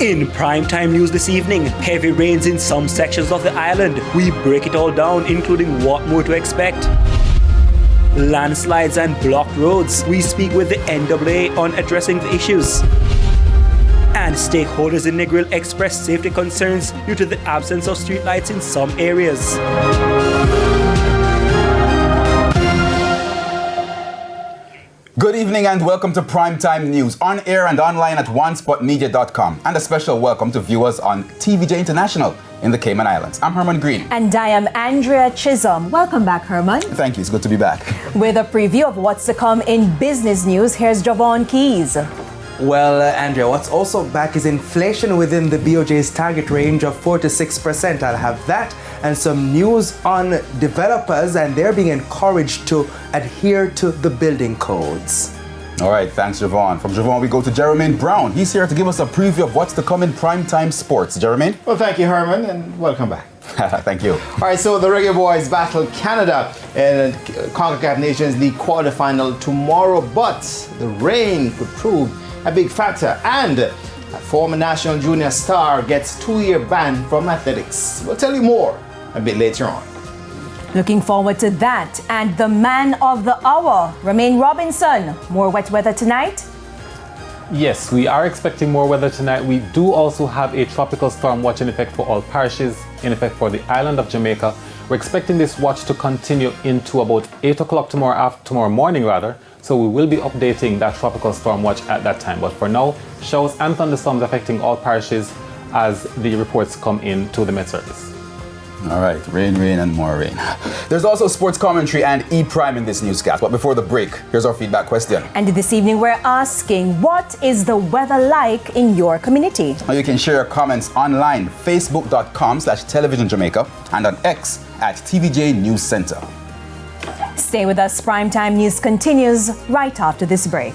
In primetime news this evening, heavy rains in some sections of the island. We break it all down, including what more to expect. Landslides and blocked roads. We speak with the NAA on addressing the issues. And stakeholders in Negril express safety concerns due to the absence of streetlights in some areas. Good evening and welcome to Primetime News, on air and online at onespotmedia.com. And a special welcome to viewers on TVJ International in the Cayman Islands. I'm Herman Green. And I am Andrea Chisholm. Welcome back, Herman. Thank you, it's good to be back. With a preview of what's to come in business news, here's Javon Keys. Well, Andrea, what's also back is inflation within the BOJ's target range of 4 to 6%. I'll have that and some news on developers, and they're being encouraged to adhere to the building codes. All right, thanks, Javon. From Javon, we go to Jermaine Brown. He's here to give us a preview of what's to come in primetime sports. Jermaine? Well, thank you, Herman, and welcome back. Thank you. All right, so the Reggae Boys battle Canada in CONCACAF Nations League quarterfinal tomorrow, but the rain could prove a big factor, and a former national junior star gets 2-year ban from athletics. We'll tell you more a bit later on. Looking forward to that. And the man of the hour, Romain Robinson. More wet weather tonight? Yes, we are expecting more weather tonight. We do also have a tropical storm watch in effect for all parishes, in effect for the island of Jamaica. We're expecting this watch to continue into about 8 o'clock tomorrow morning. So we will be updating that tropical storm watch at that time. But for now, showers and thunderstorms affecting all parishes as the reports come in to the Met Service. All right, rain, and more rain. There's also sports commentary and E-Prime in this newscast. But before the break, here's our feedback question. And this evening we're asking, what is the weather like in your community? Now you can share your comments online, facebook.com/television Jamaica, and on X at TVJ News Center. Stay with us. Primetime News continues right after this break.